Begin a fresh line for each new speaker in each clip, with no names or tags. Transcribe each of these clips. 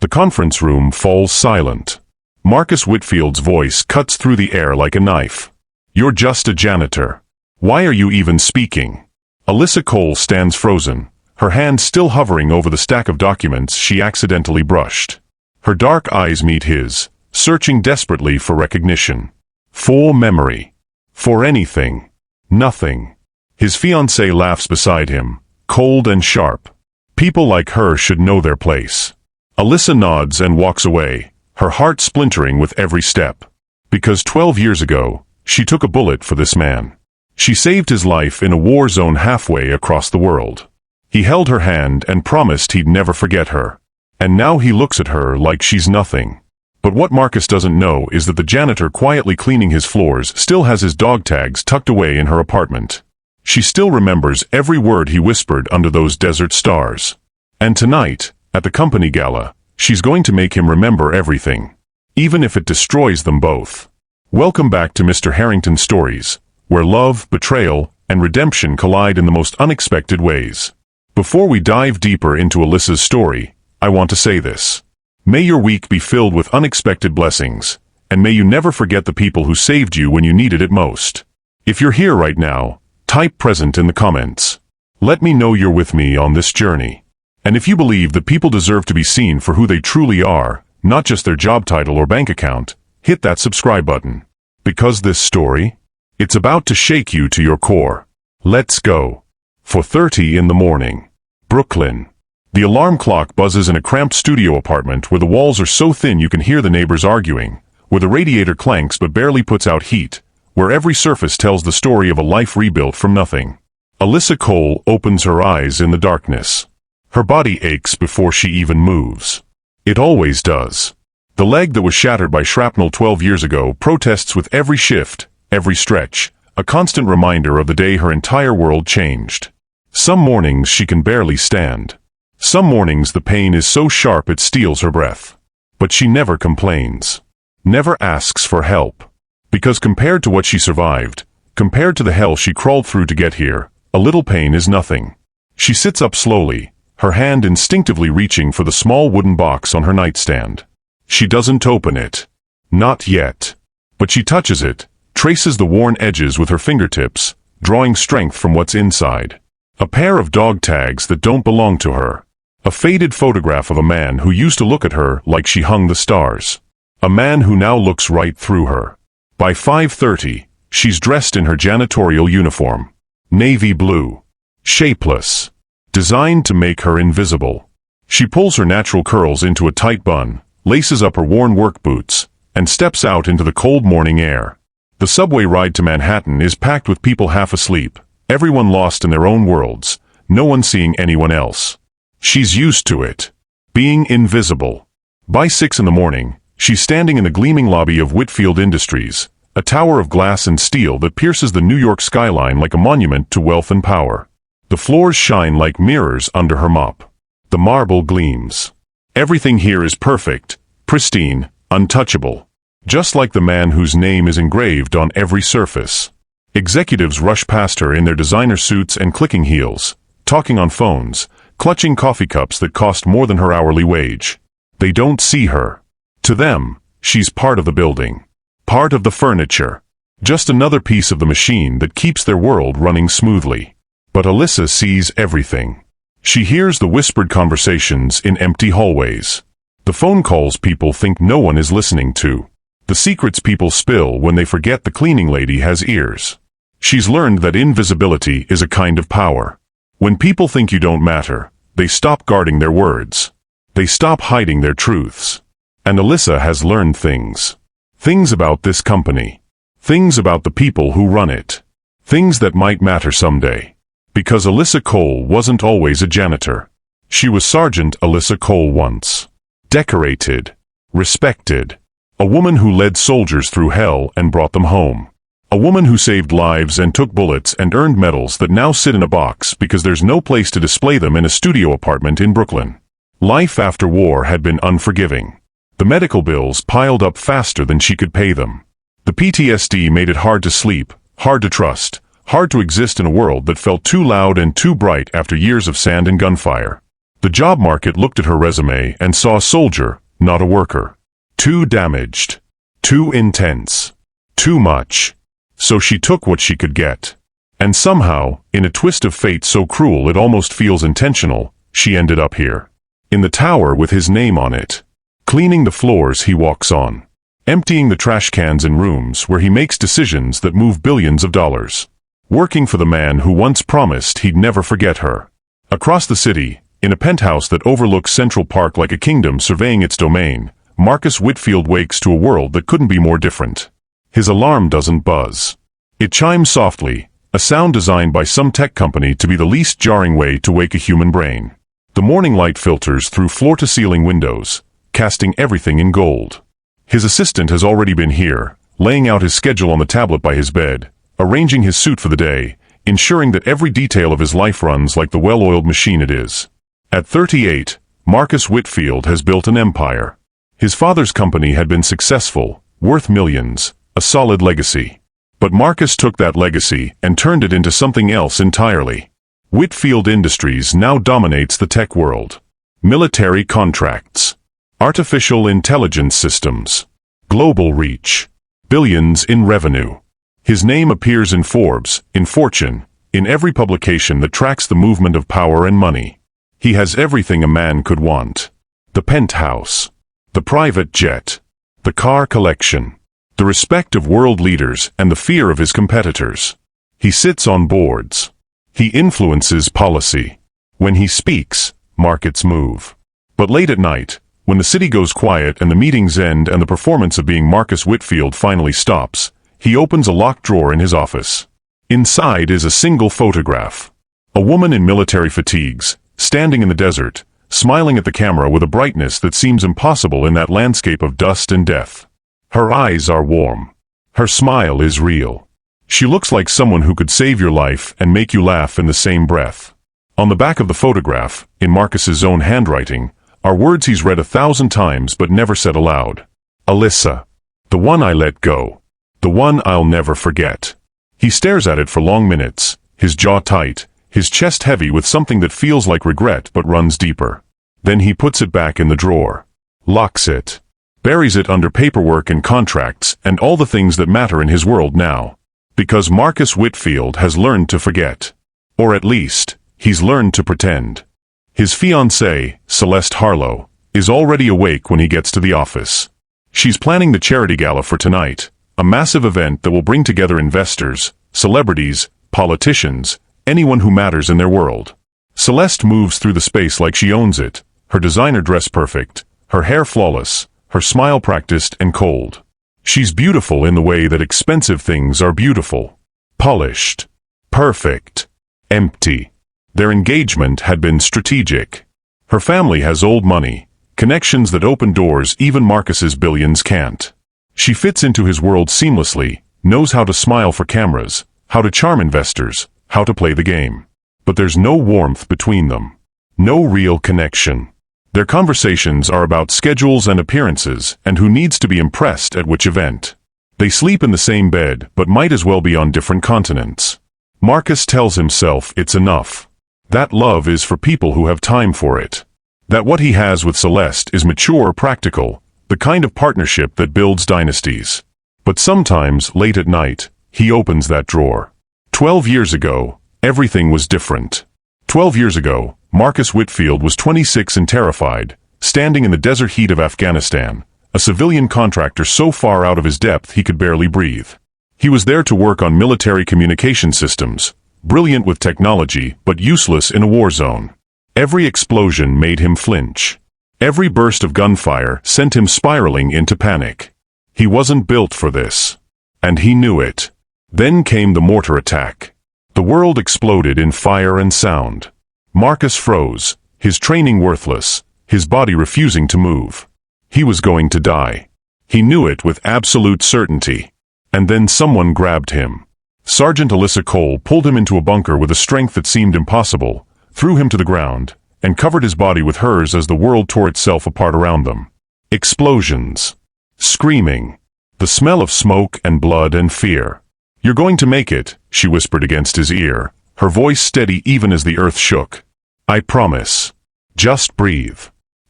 The conference room falls silent. Marcus Whitfield's voice cuts through the air like a knife. "You're just a janitor. Why are you even speaking?" Alyssa Cole stands frozen, her hand still hovering over the stack of documents she accidentally brushed. Her dark eyes meet his, searching desperately for recognition. For memory. For anything. Nothing. His fiancée laughs beside him, cold and sharp. People like her should know their place. Alyssa nods and walks away, her heart splintering with every step. Because 12 years ago, she took a bullet for this man. She saved his life in a war zone halfway across the world. He held her hand and promised he'd never forget her. And now he looks at her like she's nothing. But what Marcus doesn't know is that the janitor quietly cleaning his floors still has his dog tags tucked away in her apartment. She still remembers every word he whispered under those desert stars. And tonight, at the company gala, she's going to make him remember everything. Even if it destroys them both. Welcome back to Mr. Harrington's Stories, where love, betrayal, and redemption collide in the most unexpected ways. Before we dive deeper into Alyssa's story, I want to say this. May your week be filled with unexpected blessings, and may you never forget the people who saved you when you needed it most. If you're here right now, type present in the comments. Let me know you're with me on this journey. And if you believe that people deserve to be seen for who they truly are, not just their job title or bank account, hit that subscribe button. Because this story, it's about to shake you to your core. Let's go. 4:30 in the morning. Brooklyn. The alarm clock buzzes in a cramped studio apartment where the walls are so thin you can hear the neighbors arguing, where the radiator clanks but barely puts out heat, where every surface tells the story of a life rebuilt from nothing. Alyssa Cole opens her eyes in the darkness. Her body aches before she even moves. It always does. The leg that was shattered by shrapnel 12 years ago protests with every shift, every stretch, a constant reminder of the day her entire world changed. Some mornings she can barely stand. Some mornings the pain is so sharp it steals her breath. But she never complains. Never asks for help. Because compared to what she survived, compared to the hell she crawled through to get here, a little pain is nothing. She sits up slowly, her hand instinctively reaching for the small wooden box on her nightstand. She doesn't open it. Not yet. But she touches it, traces the worn edges with her fingertips, drawing strength from what's inside. A pair of dog tags that don't belong to her. A faded photograph of a man who used to look at her like she hung the stars. A man who now looks right through her. By 5:30, she's dressed in her janitorial uniform. Navy blue. Shapeless. Designed to make her invisible. She pulls her natural curls into a tight bun, laces up her worn work boots, and steps out into the cold morning air. The subway ride to Manhattan is packed with people half asleep, everyone lost in their own worlds, no one seeing anyone else. She's used to it. Being invisible. By 6 in the morning, she's standing in the gleaming lobby of Whitfield Industries, a tower of glass and steel that pierces the New York skyline like a monument to wealth and power. The floors shine like mirrors under her mop. The marble gleams. Everything here is perfect, pristine, untouchable. Just like the man whose name is engraved on every surface. Executives rush past her in their designer suits and clicking heels, talking on phones, clutching coffee cups that cost more than her hourly wage. They don't see her. To them, she's part of the building. Part of the furniture. Just another piece of the machine that keeps their world running smoothly. But Alyssa sees everything. She hears the whispered conversations in empty hallways. The phone calls people think no one is listening to. The secrets people spill when they forget the cleaning lady has ears. She's learned that invisibility is a kind of power. When people think you don't matter, they stop guarding their words. They stop hiding their truths. And Alyssa has learned things. Things about this company. Things about the people who run it. Things that might matter someday. Because Alyssa Cole wasn't always a janitor. She was Sergeant Alyssa Cole once. Decorated. Respected. A woman who led soldiers through hell and brought them home. A woman who saved lives and took bullets and earned medals that now sit in a box because there's no place to display them in a studio apartment in Brooklyn. Life after war had been unforgiving. The medical bills piled up faster than she could pay them. The PTSD made it hard to sleep, hard to trust, hard to exist in a world that felt too loud and too bright after years of sand and gunfire. The job market looked at her resume and saw a soldier, not a worker. Too damaged. Too intense. Too much. So she took what she could get. And somehow, in a twist of fate so cruel it almost feels intentional, she ended up here. In the tower with his name on it. Cleaning the floors he walks on. Emptying the trash cans in rooms where he makes decisions that move billions of dollars. Working for the man who once promised he'd never forget her. Across the city, in a penthouse that overlooks Central Park like a kingdom surveying its domain, Marcus Whitfield wakes to a world that couldn't be more different. His alarm doesn't buzz. It chimes softly, a sound designed by some tech company to be the least jarring way to wake a human brain. The morning light filters through floor-to-ceiling windows, casting everything in gold. His assistant has already been here, laying out his schedule on the tablet by his bed, arranging his suit for the day, ensuring that every detail of his life runs like the well-oiled machine it is. At 38, Marcus Whitfield has built an empire. His father's company had been successful, worth millions, a solid legacy. But Marcus took that legacy and turned it into something else entirely. Whitfield Industries now dominates the tech world. Military contracts. Artificial intelligence systems. Global reach. Billions in revenue. His name appears in Forbes, in Fortune, in every publication that tracks the movement of power and money. He has everything a man could want. The penthouse. The private jet. The car collection. The respect of world leaders and the fear of his competitors. He sits on boards. He influences policy. When he speaks, markets move. But late at night, when the city goes quiet and the meetings end and the performance of being Marcus Whitfield finally stops, he opens a locked drawer in his office. Inside is a single photograph. A woman in military fatigues, standing in the desert, smiling at the camera with a brightness that seems impossible in that landscape of dust and death. Her eyes are warm. Her smile is real. She looks like someone who could save your life and make you laugh in the same breath. On the back of the photograph, in Marcus's own handwriting, are words he's read 1,000 times but never said aloud. Alyssa. The one I let go. The one I'll never forget. He stares at it for long minutes, his jaw tight, his chest heavy with something that feels like regret but runs deeper. Then he puts it back in the drawer. Locks it. Buries it under paperwork and contracts and all the things that matter in his world now. Because Marcus Whitfield has learned to forget. Or at least, he's learned to pretend. His fiancée, Celeste Harlow, is already awake when he gets to the office. She's planning the charity gala for tonight, a massive event that will bring together investors, celebrities, politicians, anyone who matters in their world. Celeste moves through the space like she owns it, her designer dress perfect, her hair flawless, her smile practiced and cold. She's beautiful in the way that expensive things are beautiful. Polished. Perfect. Empty. Their engagement had been strategic. Her family has old money, connections that open doors even Marcus's billions can't. She fits into his world seamlessly, knows how to smile for cameras, how to charm investors, how to play the game. But there's no warmth between them. No real connection. Their conversations are about schedules and appearances and who needs to be impressed at which event. They sleep in the same bed but might as well be on different continents. Marcus tells himself it's enough. That love is for people who have time for it. That what he has with Celeste is mature, practical, the kind of partnership that builds dynasties. But sometimes, late at night, he opens that drawer. 12 years ago, everything was different. 12 years ago, Marcus Whitfield was 26 and terrified, standing in the desert heat of Afghanistan, a civilian contractor so far out of his depth he could barely breathe. He was there to work on military communication systems, brilliant with technology but useless in a war zone. Every explosion made him flinch. Every burst of gunfire sent him spiraling into panic. He wasn't built for this. And he knew it. Then came the mortar attack. The world exploded in fire and sound. Marcus froze, his training worthless, his body refusing to move. He was going to die. He knew it with absolute certainty. And then someone grabbed him. Sergeant Alyssa Cole pulled him into a bunker with a strength that seemed impossible, threw him to the ground, and covered his body with hers as the world tore itself apart around them. Explosions. Screaming. The smell of smoke and blood and fear. "You're going to make it," she whispered against his ear, her voice steady even as the earth shook. "I promise." Just breathe.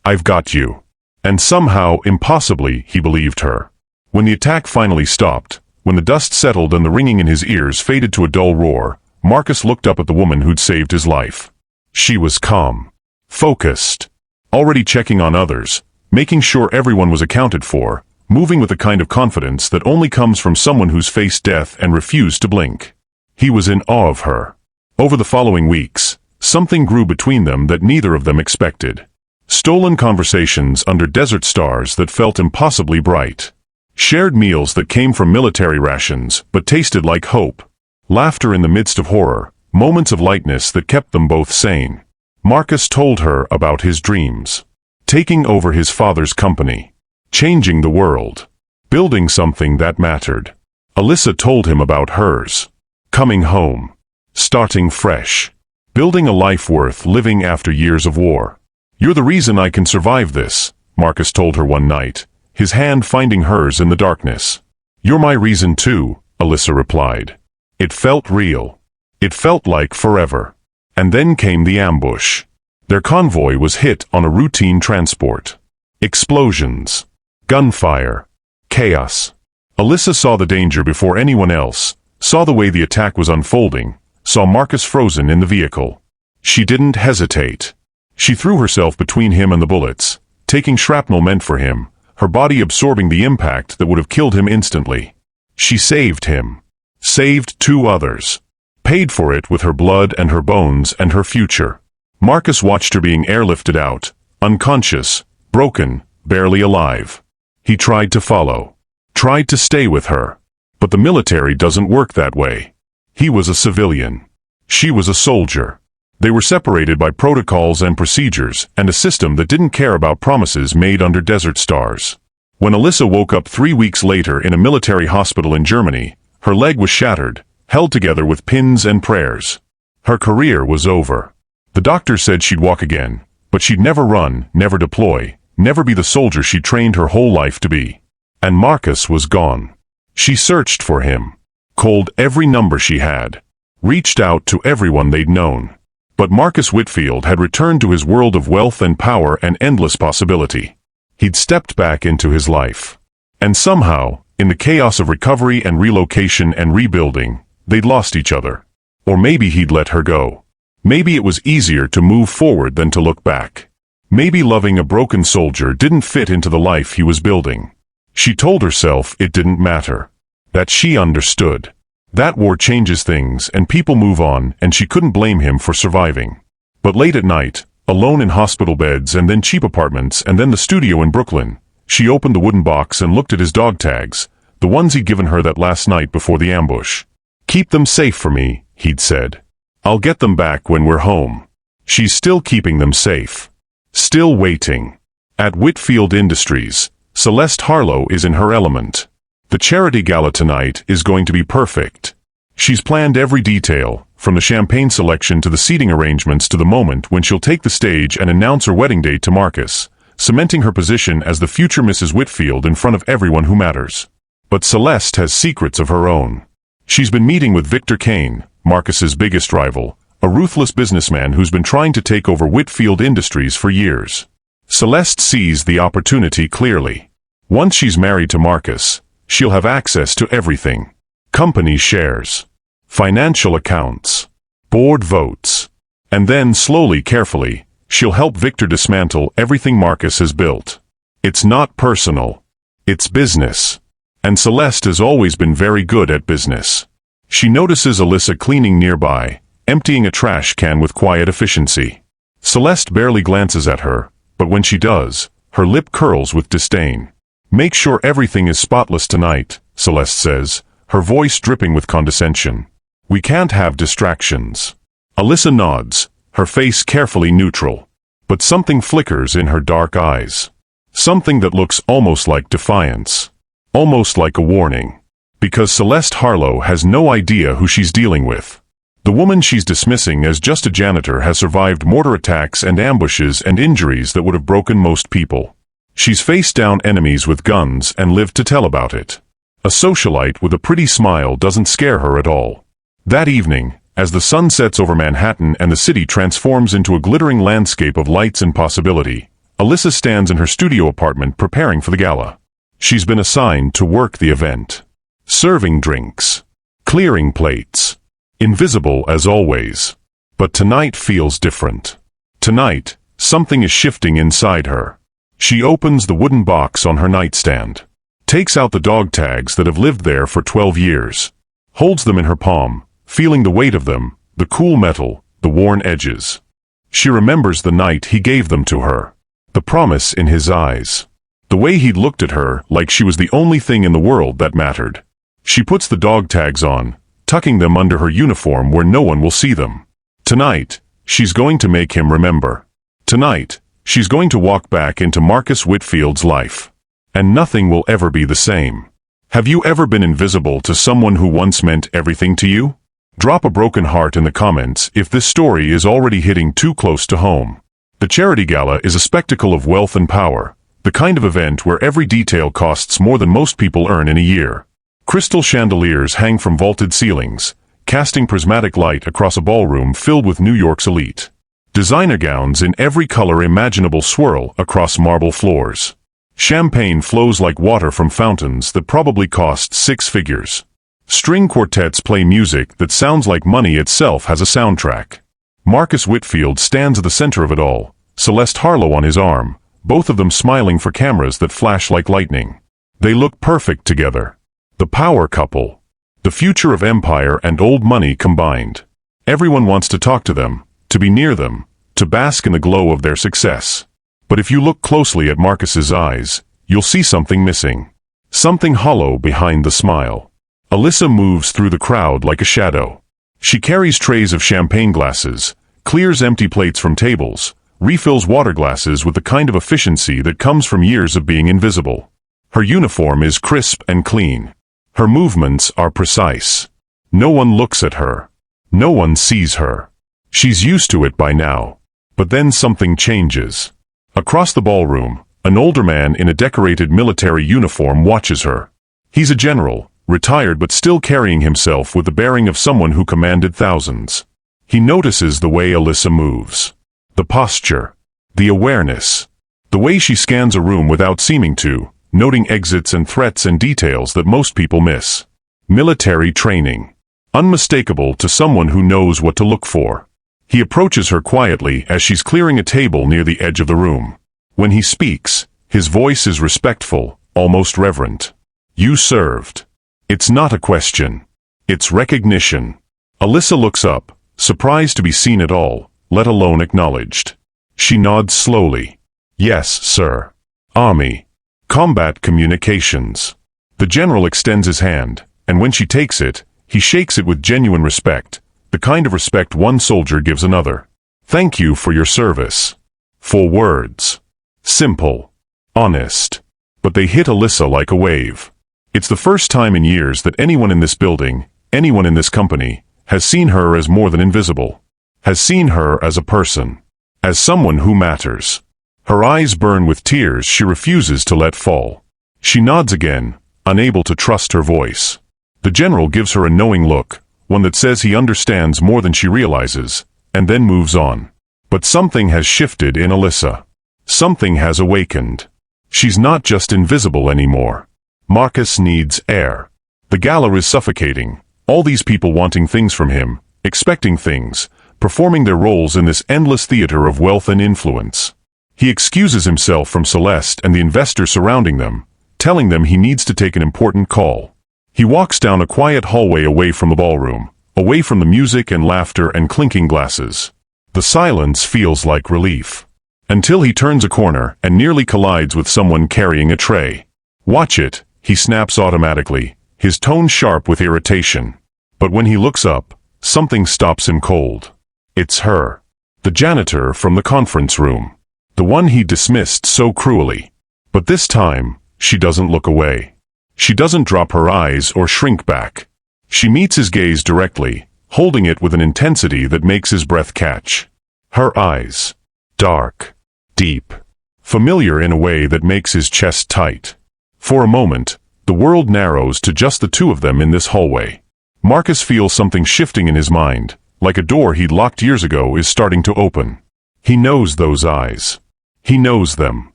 I've got you. And somehow, impossibly, he believed her. When the attack finally stopped, when the dust settled and the ringing in his ears faded to a dull roar, Marcus looked up at the woman who'd saved his life. She was calm, focused, already checking on others, making sure everyone was accounted for, moving with a kind of confidence that only comes from someone who's faced death and refused to blink. He was in awe of her. Over the following weeks, something grew between them that neither of them expected. Stolen conversations under desert stars that felt impossibly bright. Shared meals that came from military rations but tasted like hope. Laughter in the midst of horror, moments of lightness that kept them both sane. Marcus told her about his dreams. Taking over his father's company. Changing the world. Building something that mattered. Alyssa told him about hers. Coming home. Starting fresh. Building a life worth living after years of war. "You're the reason I can survive this," Marcus told her one night, his hand finding hers in the darkness. "You're my reason too," Alyssa replied. It felt real. It felt like forever. And then came the ambush. Their convoy was hit on a routine transport. Explosions. Gunfire. Chaos. Alyssa saw the danger before anyone else, saw the way the attack was unfolding, saw Marcus frozen in the vehicle. She didn't hesitate. She threw herself between him and the bullets, taking shrapnel meant for him, her body absorbing the impact that would have killed him instantly. She saved him. Saved 2 others. Paid for it with her blood and her bones and her future. Marcus watched her being airlifted out, unconscious, broken, barely alive. He tried to follow. Tried to stay with her. But the military doesn't work that way. He was a civilian. She was a soldier. They were separated by protocols and procedures and a system that didn't care about promises made under desert stars. When Alyssa woke up 3 weeks later in a military hospital in Germany, her leg was shattered, held together with pins and prayers. Her career was over. The doctor said she'd walk again, but she'd never run, never deploy, never be the soldier she'd trained her whole life to be. And Marcus was gone. She searched for him. Called every number she had. Reached out to everyone they'd known. But Marcus Whitfield had returned to his world of wealth and power and endless possibility. He'd stepped back into his life. And somehow, in the chaos of recovery and relocation and rebuilding, they'd lost each other. Or maybe he'd let her go. Maybe it was easier to move forward than to look back. Maybe loving a broken soldier didn't fit into the life he was building. She told herself it didn't matter. That she understood. That war changes things and people move on, and she couldn't blame him for surviving. But late at night, alone in hospital beds and then cheap apartments and then the studio in Brooklyn, she opened the wooden box and looked at his dog tags, the ones he'd given her that last night before the ambush. "Keep them safe for me," he'd said. "I'll get them back when we're home." She's still keeping them safe. Still waiting. At Whitfield Industries, Celeste Harlow is in her element. The charity gala tonight is going to be perfect. She's planned every detail, from the champagne selection to the seating arrangements to the moment when she'll take the stage and announce her wedding date to Marcus, cementing her position as the future Mrs. Whitfield in front of everyone who matters. But Celeste has secrets of her own. She's been meeting with Victor Kane, Marcus's biggest rival, a ruthless businessman who's been trying to take over Whitfield Industries for years. Celeste sees the opportunity clearly. Once she's married to Marcus, she'll have access to everything. Company shares. Financial accounts. Board votes. And then, slowly, carefully, she'll help Victor dismantle everything Marcus has built. It's not personal. It's business. And Celeste has always been very good at business. She notices Alyssa cleaning nearby, emptying a trash can with quiet efficiency. Celeste barely glances at her, but when she does, her lip curls with disdain. "Make sure everything is spotless tonight," Celeste says, her voice dripping with condescension. "We can't have distractions." Alyssa nods, her face carefully neutral. But something flickers in her dark eyes. Something that looks almost like defiance. Almost like a warning. Because Celeste Harlow has no idea who she's dealing with. The woman she's dismissing as just a janitor has survived mortar attacks and ambushes and injuries that would have broken most people. She's faced down enemies with guns and lived to tell about it. A socialite with a pretty smile doesn't scare her at all. That evening, As the sun sets over Manhattan and the city transforms into a glittering landscape of lights and possibility, Alyssa stands in her studio apartment preparing for the gala. She's been assigned to work the event. Serving drinks. Clearing plates. Invisible as always. But tonight feels different. Tonight, something is shifting inside her. She opens the wooden box on her nightstand. Takes out the dog tags that have lived there for 12 years. Holds them in her palm, feeling the weight of them, the cool metal, the worn edges. She remembers the night he gave them to her. The promise in his eyes. The way he'd looked at her like she was the only thing in the world that mattered. She puts the dog tags on, tucking them under her uniform where no one will see them. Tonight, she's going to make him remember. Tonight, she's going to walk back into Marcus Whitfield's life. And nothing will ever be the same. Have you ever been invisible to someone who once meant everything to you? Drop a broken heart in the comments if this story is already hitting too close to home. The Charity Gala is a spectacle of wealth and power, the kind of event where every detail costs more than most people earn in a year. Crystal chandeliers hang from vaulted ceilings, casting prismatic light across a ballroom filled with New York's elite. Designer gowns in every color imaginable swirl across marble floors. Champagne flows like water from fountains that probably cost 6 figures. String quartets play music that sounds like money itself has a soundtrack. Marcus Whitfield stands at the center of it all, Celeste Harlow on his arm, both of them smiling for cameras that flash like lightning. They look perfect together. The power couple. The future of empire and old money combined. Everyone wants to talk to them, to be near them, to bask in the glow of their success. But if you look closely at Marcus's eyes, you'll see something missing. Something hollow behind the smile. Alyssa moves through the crowd like a shadow. She carries trays of champagne glasses, clears empty plates from tables, refills water glasses with the kind of efficiency that comes from years of being invisible. Her uniform is crisp and clean. Her movements are precise. No one looks at her. No one sees her. She's used to it by now. But then something changes. Across the ballroom, an older man in a decorated military uniform watches her. He's a general, retired but still carrying himself with the bearing of someone who commanded thousands. He notices the way Alyssa moves. The posture. The awareness. The way she scans a room without seeming to, noting exits and threats and details that most people miss. Military training. Unmistakable to someone who knows what to look for. He approaches her quietly as she's clearing a table near the edge of the room. When he speaks, his voice is respectful, almost reverent. You served. It's not a question. It's recognition. Alyssa looks up, surprised to be seen at all, let alone acknowledged. She nods slowly. Yes, sir. Army. Combat communications. The general extends his hand, and when she takes it, he shakes it with genuine respect, the kind of respect one soldier gives another. Thank you for your service. 4 words. Simple. Honest. But they hit Alyssa like a wave. It's the first time in years that anyone in this building, anyone in this company, has seen her as more than invisible. Has seen her as a person. As someone who matters. Her eyes burn with tears she refuses to let fall. She nods again, unable to trust her voice. The general gives her a knowing look, one that says he understands more than she realizes, and then moves on. But something has shifted in Alyssa. Something has awakened. She's not just invisible anymore. Marcus needs air. The gala is suffocating, all these people wanting things from him, expecting things, performing their roles in this endless theater of wealth and influence. He excuses himself from Celeste and the investors surrounding them, telling them he needs to take an important call. He walks down a quiet hallway away from the ballroom, away from the music and laughter and clinking glasses. The silence feels like relief. Until he turns a corner and nearly collides with someone carrying a tray. Watch it, he snaps automatically, his tone sharp with irritation. But when he looks up, something stops him cold. It's her. The janitor from the conference room. The one he dismissed so cruelly. But this time, she doesn't look away. She doesn't drop her eyes or shrink back. She meets his gaze directly, holding it with an intensity that makes his breath catch. Her eyes. Dark. Deep. Familiar in a way that makes his chest tight. For a moment, the world narrows to just the two of them in this hallway. Marcus feels something shifting in his mind, like a door he'd locked years ago is starting to open. He knows those eyes. He knows them.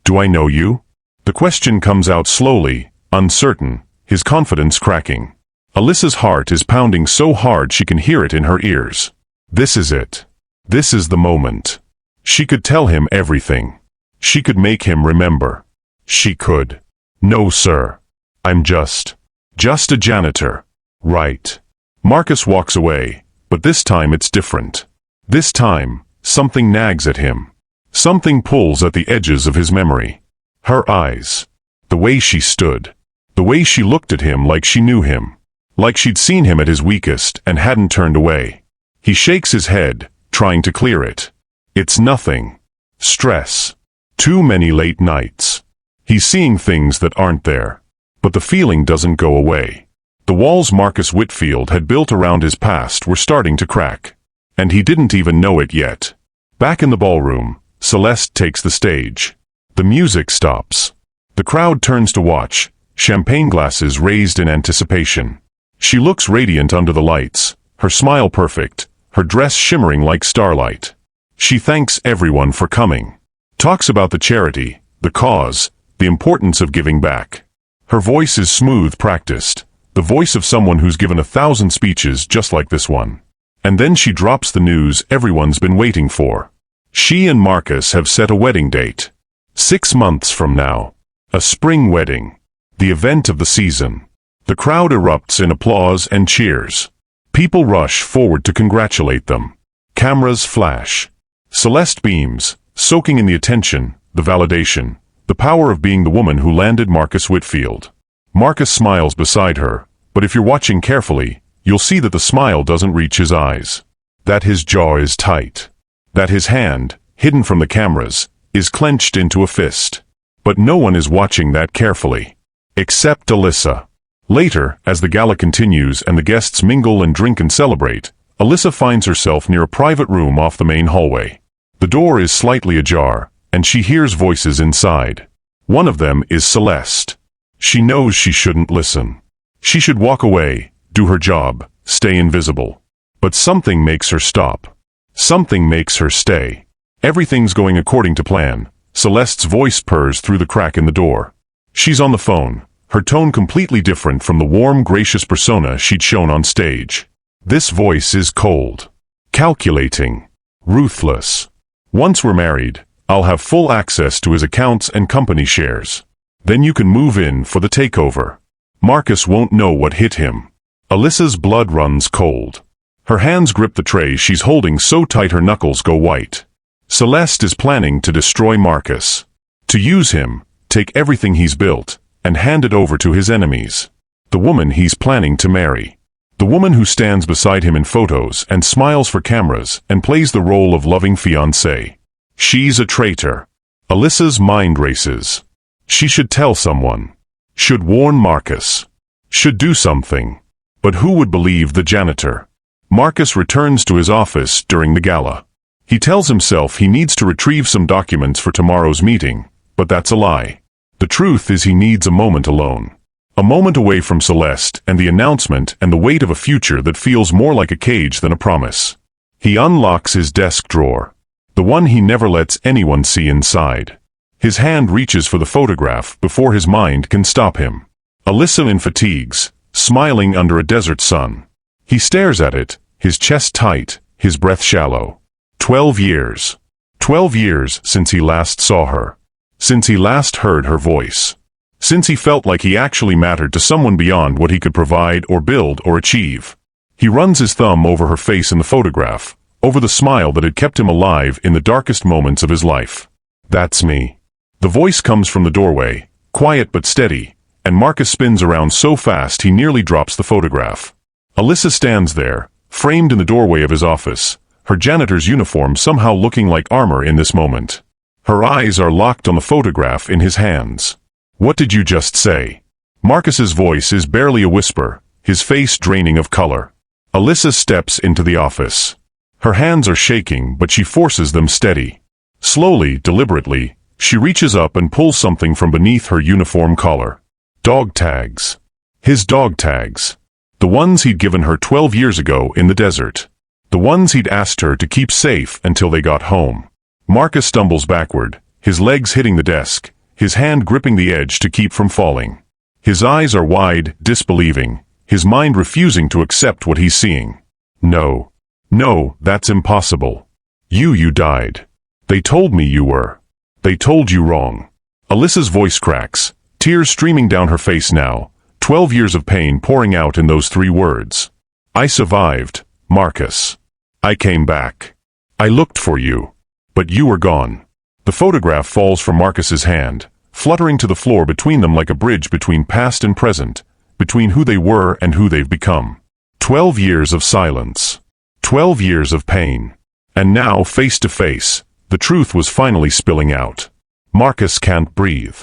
Do I know you? The question comes out slowly, uncertain, his confidence cracking. Alyssa's heart is pounding so hard she can hear it in her ears. This is it. This is the moment. She could tell him everything. She could make him remember. She could. No, sir. I'm just a janitor. Right. Marcus walks away, but this time it's different. This time, something nags at him. Something pulls at the edges of his memory. Her eyes. The way she stood. The way she looked at him like she knew him. Like she'd seen him at his weakest and hadn't turned away. He shakes his head, trying to clear it. It's nothing. Stress. Too many late nights. He's seeing things that aren't there. But the feeling doesn't go away. The walls Marcus Whitfield had built around his past were starting to crack. And he didn't even know it yet. Back in the ballroom, Celeste takes the stage. The music stops. The crowd turns to watch, champagne glasses raised in anticipation. She looks radiant under the lights, her smile perfect, her dress shimmering like starlight. She thanks everyone for coming. Talks about the charity, the cause, the importance of giving back. Her voice is smooth, practiced, the voice of someone who's given 1,000 speeches just like this one. And then she drops the news everyone's been waiting for. She and Marcus have set a wedding date. 6 months from now. A spring wedding. The event of the season. The crowd erupts in applause and cheers. People rush forward to congratulate them. Cameras flash. Celeste beams, soaking in the attention, the validation, the power of being the woman who landed Marcus Whitfield. Marcus smiles beside her, but if you're watching carefully, you'll see that the smile doesn't reach his eyes. That his jaw is tight. That his hand, hidden from the cameras, is clenched into a fist. But no one is watching that carefully. Except Alyssa. Later, as the gala continues and the guests mingle and drink and celebrate, Alyssa finds herself near a private room off the main hallway. The door is slightly ajar, and she hears voices inside. One of them is Celeste. She knows she shouldn't listen. She should walk away, do her job, stay invisible. But something makes her stop. Something makes her stay. Everything's going according to plan. Celeste's voice purrs through the crack in the door. She's on the phone, her tone completely different from the warm, gracious persona she'd shown on stage. This voice is cold. Calculating. Ruthless. Once we're married, I'll have full access to his accounts and company shares. Then you can move in for the takeover. Marcus won't know what hit him. Alyssa's blood runs cold. Her hands grip the tray she's holding so tight her knuckles go white. Celeste is planning to destroy Marcus. To use him, take everything he's built, and hand it over to his enemies. The woman he's planning to marry. The woman who stands beside him in photos and smiles for cameras and plays the role of loving fiancé. She's a traitor. Alyssa's mind races. She should tell someone. Should warn Marcus. Should do something. But who would believe the janitor? Marcus returns to his office during the gala. He tells himself he needs to retrieve some documents for tomorrow's meeting, but that's a lie. The truth is he needs a moment alone. A moment away from Celeste and the announcement and the weight of a future that feels more like a cage than a promise. He unlocks his desk drawer. The one he never lets anyone see inside. His hand reaches for the photograph before his mind can stop him. Alyssa in fatigues, smiling under a desert sun. He stares at it, his chest tight, his breath shallow. 12 years. 12 years since he last saw her. Since he last heard her voice. Since he felt like he actually mattered to someone beyond what he could provide or build or achieve. He runs his thumb over her face in the photograph, over the smile that had kept him alive in the darkest moments of his life. That's me. The voice comes from the doorway, quiet but steady, and Marcus spins around so fast he nearly drops the photograph. Alyssa stands there, framed in the doorway of his office, her janitor's uniform somehow looking like armor in this moment. Her eyes are locked on the photograph in his hands. What did you just say? Marcus's voice is barely a whisper, his face draining of color. Alyssa steps into the office. Her hands are shaking, but she forces them steady. Slowly, deliberately, she reaches up and pulls something from beneath her uniform collar. Dog tags. His dog tags. The ones he'd given her 12 years ago in the desert. The ones he'd asked her to keep safe until they got home. Marcus stumbles backward, his legs hitting the desk, his hand gripping the edge to keep from falling. His eyes are wide, disbelieving, his mind refusing to accept what he's seeing. No. No, that's impossible. You died. They told me you were. They told you wrong. Alyssa's voice cracks, tears streaming down her face now, 12 years of pain pouring out in those 3 words. I survived, Marcus. I came back. I looked for you. But you were gone. The photograph falls from Marcus's hand, fluttering to the floor between them like a bridge between past and present, between who they were and who they've become. 12 years of silence. 12 years of pain. And now, face to face, the truth was finally spilling out. Marcus can't breathe.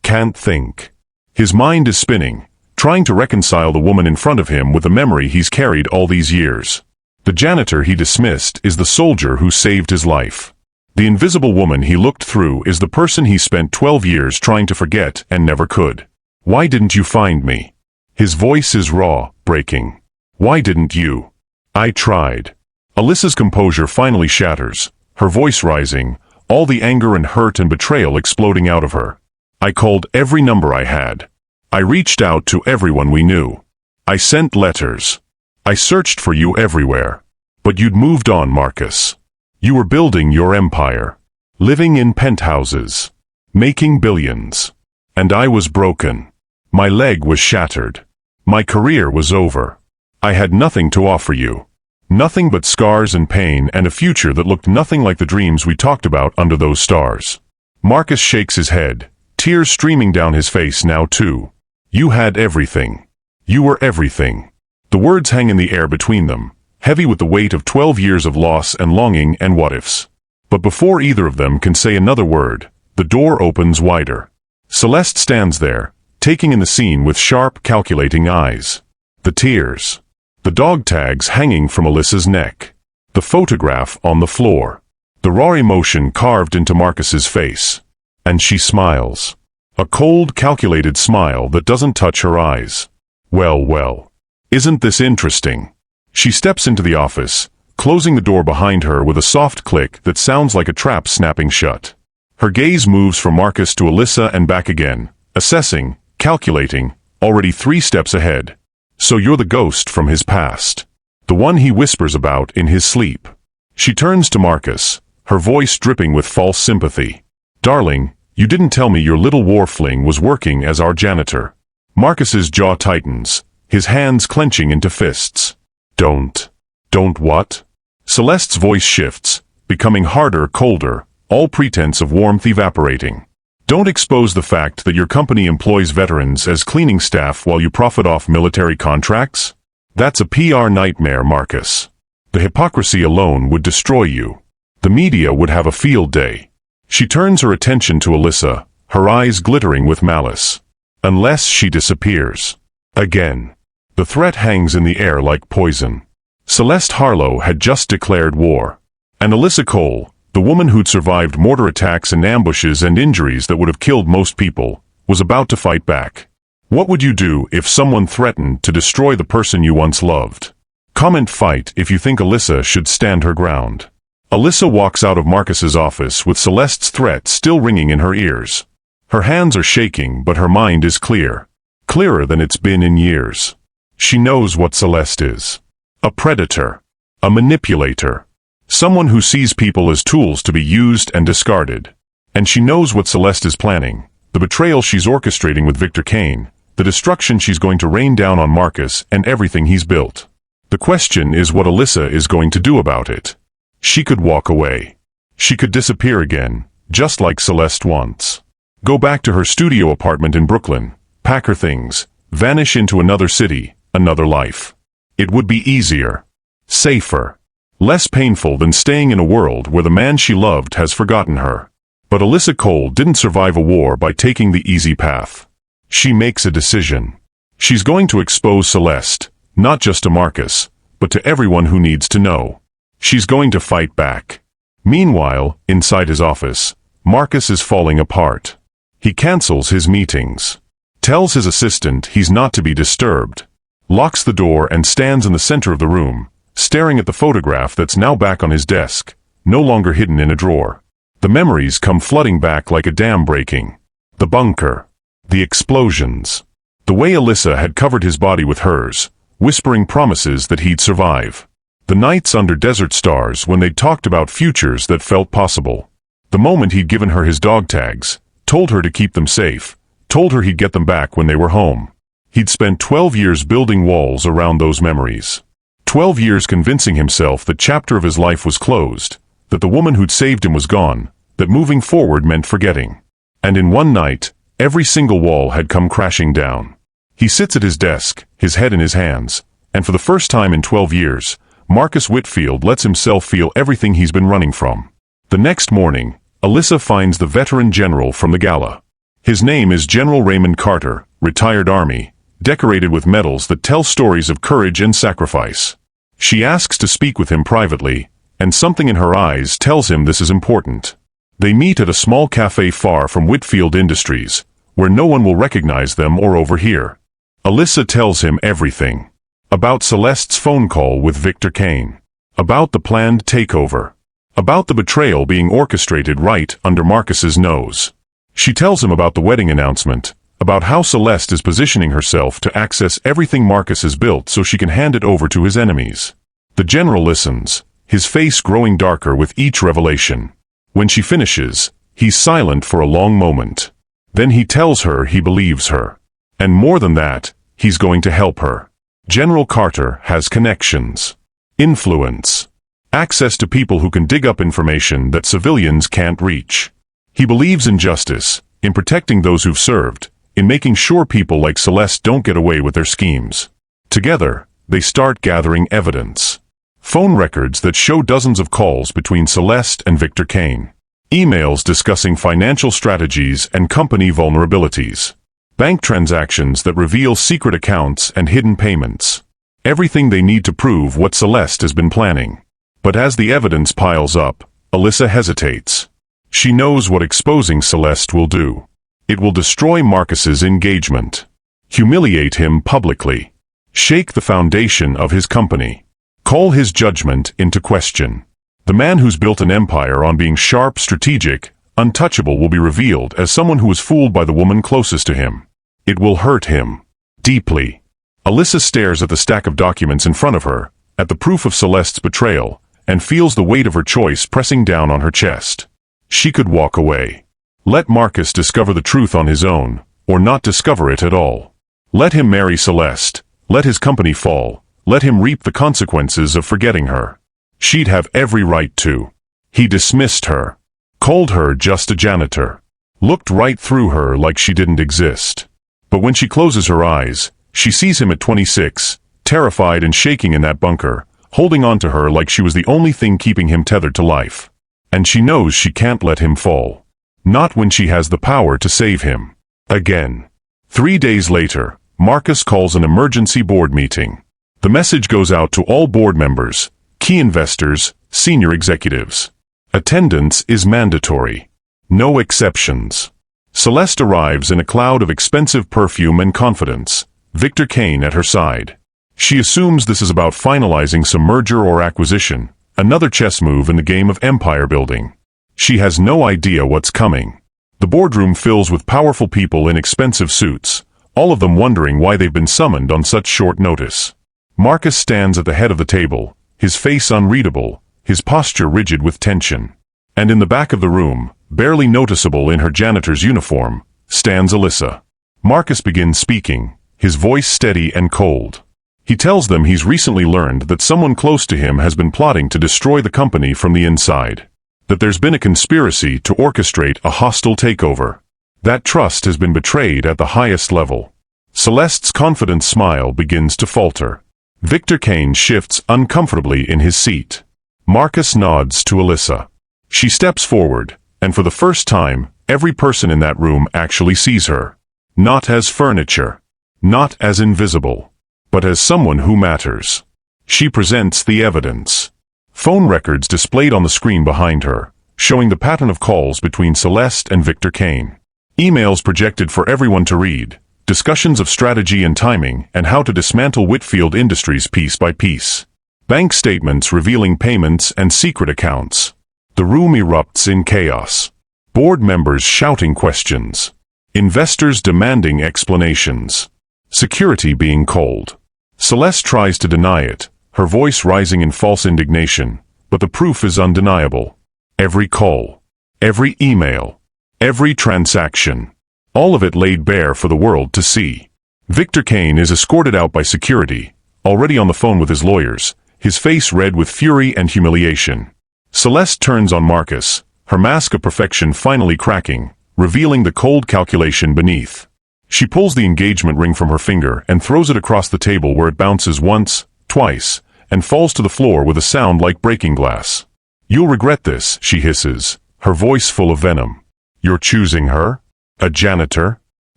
Can't think. His mind is spinning, trying to reconcile the woman in front of him with the memory he's carried all these years. The janitor he dismissed is the soldier who saved his life. The invisible woman he looked through is the person he spent 12 years trying to forget and never could. Why didn't you find me? His voice is raw, breaking. Why didn't you? I tried. Alyssa's composure finally shatters, her voice rising, all the anger and hurt and betrayal exploding out of her. I called every number I had. I reached out to everyone we knew. I sent letters. I searched for you everywhere. But you'd moved on, Marcus. You were building your empire, living in penthouses, making billions. And I was broken. My leg was shattered. My career was over. I had nothing to offer you. Nothing but scars and pain and a future that looked nothing like the dreams we talked about under those stars. Marcus shakes his head, tears streaming down his face now too. You had everything. You were everything. The words hang in the air between them, heavy with the weight of 12 years of loss and longing and what-ifs. But before either of them can say another word, the door opens wider. Celeste stands there, taking in the scene with sharp, calculating eyes. The tears. The dog tags hanging from Alyssa's neck. The photograph on the floor. The raw emotion carved into Marcus's face. And she smiles. A cold, calculated smile that doesn't touch her eyes. Well. Isn't this interesting? She steps into the office, closing the door behind her with a soft click that sounds like a trap snapping shut. Her gaze moves from Marcus to Alyssa and back again, assessing, calculating, already 3 steps ahead. So you're the ghost from his past. The one he whispers about in his sleep. She turns to Marcus, her voice dripping with false sympathy. Darling, you didn't tell me your little war fling was working as our janitor. Marcus's jaw tightens, his hands clenching into fists. Don't what? Celeste's voice shifts, becoming harder, colder, all pretense of warmth evaporating. Don't expose the fact that your company employs veterans as cleaning staff while you profit off military contracts? That's a PR nightmare, Marcus. The hypocrisy alone would destroy you. The media would have a field day. She turns her attention to Alyssa, her eyes glittering with malice. Unless she disappears. Again. The threat hangs in the air like poison. Celeste Harlow had just declared war. And Alyssa Cole, the woman who'd survived mortar attacks and ambushes and injuries that would have killed most people, was about to fight back. What would you do if someone threatened to destroy the person you once loved? Comment fight if you think Alyssa should stand her ground. Alyssa walks out of Marcus's office with Celeste's threat still ringing in her ears. Her hands are shaking, but her mind is clear. Clearer than it's been in years. She knows what Celeste is. A predator. A manipulator. Someone who sees people as tools to be used and discarded. And she knows what Celeste is planning, the betrayal she's orchestrating with Victor Kane, the destruction she's going to rain down on Marcus and everything he's built. The question is what Alyssa is going to do about it. She could walk away. She could disappear again, just like Celeste wants. Go back to her studio apartment in Brooklyn, pack her things, vanish into another city, another life. It would be easier. Safer. Less painful than staying in a world where the man she loved has forgotten her. But Alyssa Cole didn't survive a war by taking the easy path. She makes a decision. She's going to expose Celeste, not just to Marcus, but to everyone who needs to know. She's going to fight back. Meanwhile, inside his office, Marcus is falling apart. He cancels his meetings. Tells his assistant he's not to be disturbed. Locks the door and stands in the center of the room, staring at the photograph that's now back on his desk, no longer hidden in a drawer. The memories come flooding back like a dam breaking. The bunker. The explosions. The way Alyssa had covered his body with hers, whispering promises that he'd survive. The nights under desert stars when they'd talked about futures that felt possible. The moment he'd given her his dog tags, told her to keep them safe, told her he'd get them back when they were home. He'd spent 12 years building walls around those memories. 12 years convincing himself that chapter of his life was closed, that the woman who'd saved him was gone, that moving forward meant forgetting. And in one night, every single wall had come crashing down. He sits at his desk, his head in his hands, and for the first time in 12 years, Marcus Whitfield lets himself feel everything he's been running from. The next morning, Alyssa finds the veteran general from the gala. His name is General Raymond Carter, retired Army, decorated with medals that tell stories of courage and sacrifice. She asks to speak with him privately, and something in her eyes tells him this is important. They meet at a small cafe far from Whitfield Industries, where no one will recognize them or overhear. Alyssa tells him everything. About Celeste's phone call with Victor Kane. About the planned takeover. About the betrayal being orchestrated right under Marcus's nose. She tells him about the wedding announcement, about how Celeste is positioning herself to access everything Marcus has built so she can hand it over to his enemies. The general listens, his face growing darker with each revelation. When she finishes, he's silent for a long moment. Then he tells her he believes her. And more than that, he's going to help her. General Carter has connections, influence, access to people who can dig up information that civilians can't reach. He believes in justice, in protecting those who've served, in making sure people like Celeste don't get away with their schemes. Together, they start gathering evidence. Phone records that show dozens of calls between Celeste and Victor Kane. Emails discussing financial strategies and company vulnerabilities. Bank transactions that reveal secret accounts and hidden payments. Everything they need to prove what Celeste has been planning. But as the evidence piles up, Alyssa hesitates. She knows what exposing Celeste will do. It will destroy Marcus's engagement. Humiliate him publicly. Shake the foundation of his company. Call his judgment into question. The man who's built an empire on being sharp, strategic, untouchable will be revealed as someone who was fooled by the woman closest to him. It will hurt him. Deeply. Alyssa stares at the stack of documents in front of her, at the proof of Celeste's betrayal, and feels the weight of her choice pressing down on her chest. She could walk away. Let Marcus discover the truth on his own, or not discover it at all. Let him marry Celeste. Let his company fall. Let him reap the consequences of forgetting her. She'd have every right to. He dismissed her. Called her just a janitor. Looked right through her like she didn't exist. But when she closes her eyes, she sees him at 26, terrified and shaking in that bunker, holding on to her like she was the only thing keeping him tethered to life. And she knows she can't let him fall. Not when she has the power to save him. Again. 3 days later, Marcus calls an emergency board meeting. The message goes out to all board members, key investors, senior executives. Attendance is mandatory. No exceptions. Celeste arrives in a cloud of expensive perfume and confidence, Victor Kane at her side. She assumes this is about finalizing some merger or acquisition, another chess move in the game of empire building. She has no idea what's coming. The boardroom fills with powerful people in expensive suits, all of them wondering why they've been summoned on such short notice. Marcus stands at the head of the table, his face unreadable, his posture rigid with tension. And in the back of the room, barely noticeable in her janitor's uniform, stands Alyssa. Marcus begins speaking, his voice steady and cold. He tells them he's recently learned that someone close to him has been plotting to destroy the company from the inside. That there's been a conspiracy to orchestrate a hostile takeover. That trust has been betrayed at the highest level. Celeste's confident smile begins to falter. Victor Kane shifts uncomfortably in his seat. Marcus nods to Alyssa. She steps forward, and for the first time, every person in that room actually sees her. Not as furniture. Not as invisible. But as someone who matters. She presents the evidence. Phone records displayed on the screen behind her, showing the pattern of calls between Celeste and Victor Kane. Emails projected for everyone to read. Discussions of strategy and timing and how to dismantle Whitfield Industries piece by piece. Bank statements revealing payments and secret accounts. The room erupts in chaos. Board members shouting questions. Investors demanding explanations. Security being called. Celeste tries to deny it, her voice rising in false indignation, but the proof is undeniable. Every call, every email, every transaction, all of it laid bare for the world to see. Victor Kane is escorted out by security, already on the phone with his lawyers, his face red with fury and humiliation. Celeste turns on Marcus, her mask of perfection finally cracking, revealing the cold calculation beneath. She pulls the engagement ring from her finger and throws it across the table where it bounces once, twice, and falls to the floor with a sound like breaking glass. "You'll regret this," she hisses, her voice full of venom. "You're choosing her? A janitor?"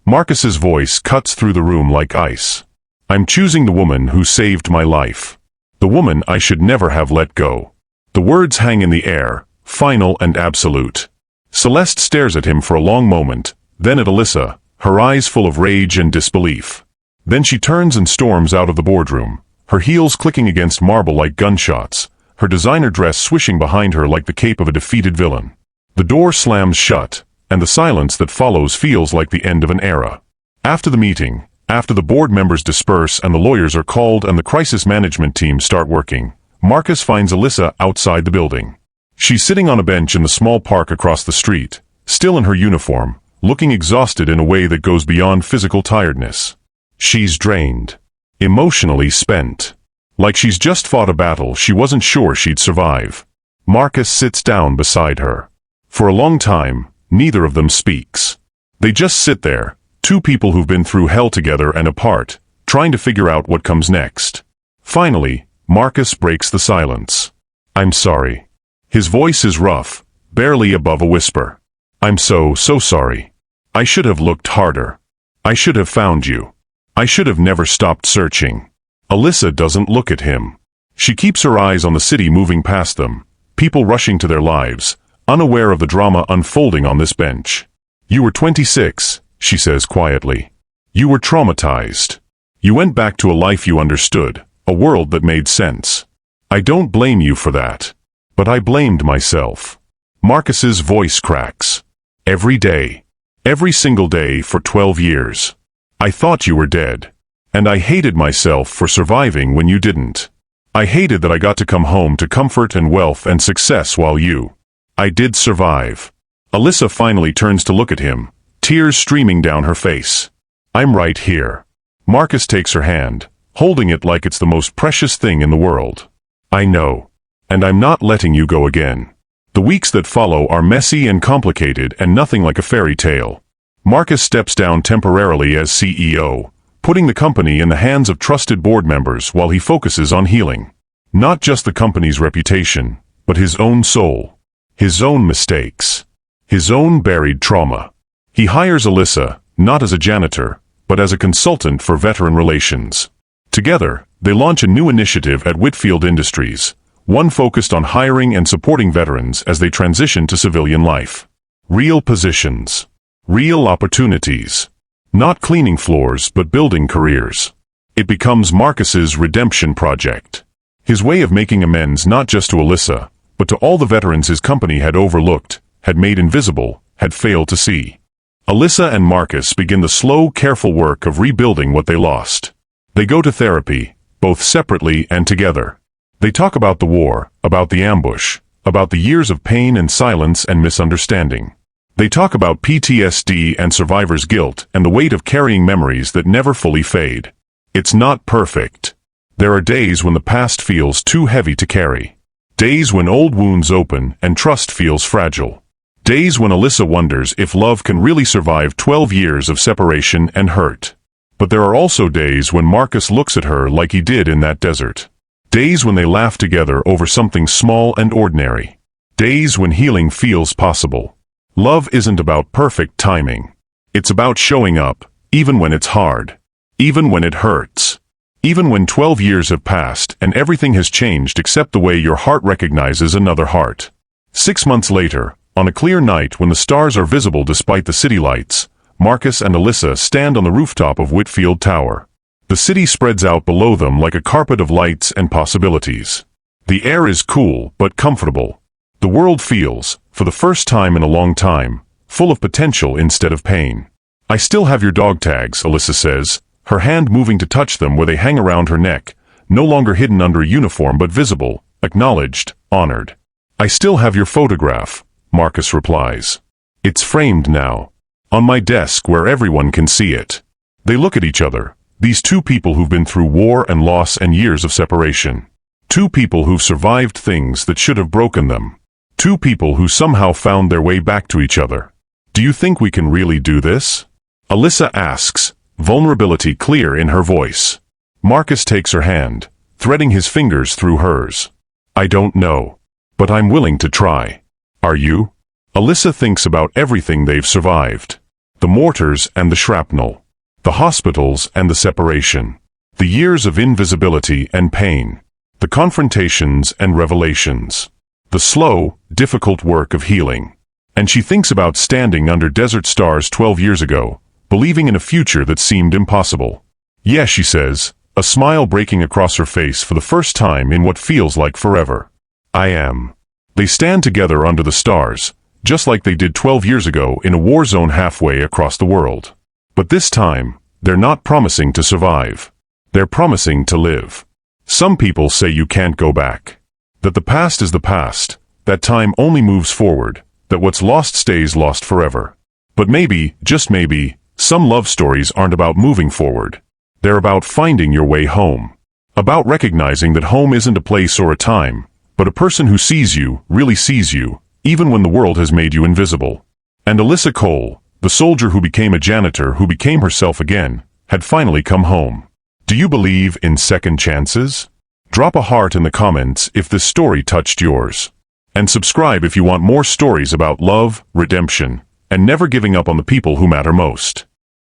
Marcus's voice cuts through the room like ice. "I'm choosing the woman who saved my life. The woman I should never have let go." The words hang in the air, final and absolute. Celeste stares at him for a long moment, then at Alyssa, her eyes full of rage and disbelief. Then she turns and storms out of the boardroom, her heels clicking against marble like gunshots, her designer dress swishing behind her like the cape of a defeated villain. The door slams shut, and the silence that follows feels like the end of an era. After the meeting, after the board members disperse and the lawyers are called and the crisis management team start working, Marcus finds Alyssa outside the building. She's sitting on a bench in the small park across the street, still in her uniform, looking exhausted in a way that goes beyond physical tiredness. She's drained. Emotionally spent. Like she's just fought a battle she wasn't sure she'd survive. Marcus sits down beside her. For a long time, neither of them speaks. They just sit there, two people who've been through hell together and apart, trying to figure out what comes next. Finally, Marcus breaks the silence. "I'm sorry." His voice is rough, barely above a whisper. "I'm so sorry. I should have looked harder. I should have found you. I should have never stopped searching." Alyssa doesn't look at him. She keeps her eyes on the city moving past them, people rushing to their lives, unaware of the drama unfolding on this bench. "You were 26, she says quietly. "You were traumatized. You went back to a life you understood, a world that made sense. I don't blame you for that. But I blamed myself." Marcus's voice cracks. "Every day. Every single day for 12 years. I thought you were dead. And I hated myself for surviving when you didn't. I hated that I got to come home to comfort and wealth and success while you. I did survive." Alyssa finally turns to look at him, tears streaming down her face. "I'm right here." Marcus takes her hand, holding it like it's the most precious thing in the world. "I know. And I'm not letting you go again." The weeks that follow are messy and complicated and nothing like a fairy tale. Marcus steps down temporarily as CEO, putting the company in the hands of trusted board members while he focuses on healing. Not just the company's reputation, but his own soul. His own mistakes. His own buried trauma. He hires Alyssa, not as a janitor, but as a consultant for veteran relations. Together, they launch a new initiative at Whitfield Industries, one focused on hiring and supporting veterans as they transition to civilian life. Real positions. Real opportunities. Not cleaning floors but building careers. It becomes Marcus's redemption project. His way of making amends not just to Alyssa, but to all the veterans his company had overlooked, had made invisible, had failed to see. Alyssa and Marcus begin the slow, careful work of rebuilding what they lost. They go to therapy, both separately and together. They talk about the war, about the ambush, about the years of pain and silence and misunderstanding. They talk about PTSD and survivor's guilt and the weight of carrying memories that never fully fade. It's not perfect. There are days when the past feels too heavy to carry. Days when old wounds open and trust feels fragile. Days when Alyssa wonders if love can really survive 12 years of separation and hurt. But there are also days when Marcus looks at her like he did in that desert. Days when they laugh together over something small and ordinary. Days when healing feels possible. Love isn't about perfect timing. It's about showing up, even when it's hard. Even when it hurts. Even when 12 years have passed and everything has changed except the way your heart recognizes another heart. 6 months later, on a clear night when the stars are visible despite the city lights, Marcus and Alyssa stand on the rooftop of Whitfield Tower. The city spreads out below them like a carpet of lights and possibilities. The air is cool but comfortable. The world feels, for the first time in a long time, full of potential instead of pain. I still have your dog tags, Alyssa says, her hand moving to touch them where they hang around her neck, no longer hidden under a uniform but visible, acknowledged, honored. I still have your photograph, Marcus replies. It's framed now. On my desk where everyone can see it. They look at each other, these two people who've been through war and loss and years of separation. Two people who've survived things that should have broken them. Two people who somehow found their way back to each other. Do you think we can really do this? Alyssa asks, vulnerability clear in her voice. Marcus takes her hand, threading his fingers through hers. I don't know. But I'm willing to try. Are you? Alyssa thinks about everything they've survived. The mortars and the shrapnel. The hospitals and the separation. The years of invisibility and pain. The confrontations and revelations. The slow, difficult work of healing. And she thinks about standing under desert stars 12 years ago, believing in a future that seemed impossible. Yes, she says, a smile breaking across her face for the first time in what feels like forever. I am. They stand together under the stars, just like they did 12 years ago in a war zone halfway across the world. But this time, they're not promising to survive. They're promising to live. Some people say you can't go back. That the past is the past, that time only moves forward, that what's lost stays lost forever. But maybe, just maybe, some love stories aren't about moving forward. They're about finding your way home. About recognizing that home isn't a place or a time, but a person who sees you, really sees you, even when the world has made you invisible. And Alyssa Cole, the soldier who became a janitor who became herself again, had finally come home. Do you believe in second chances? Drop a heart in the comments if this story touched yours. And subscribe if you want more stories about love, redemption, and never giving up on the people who matter most.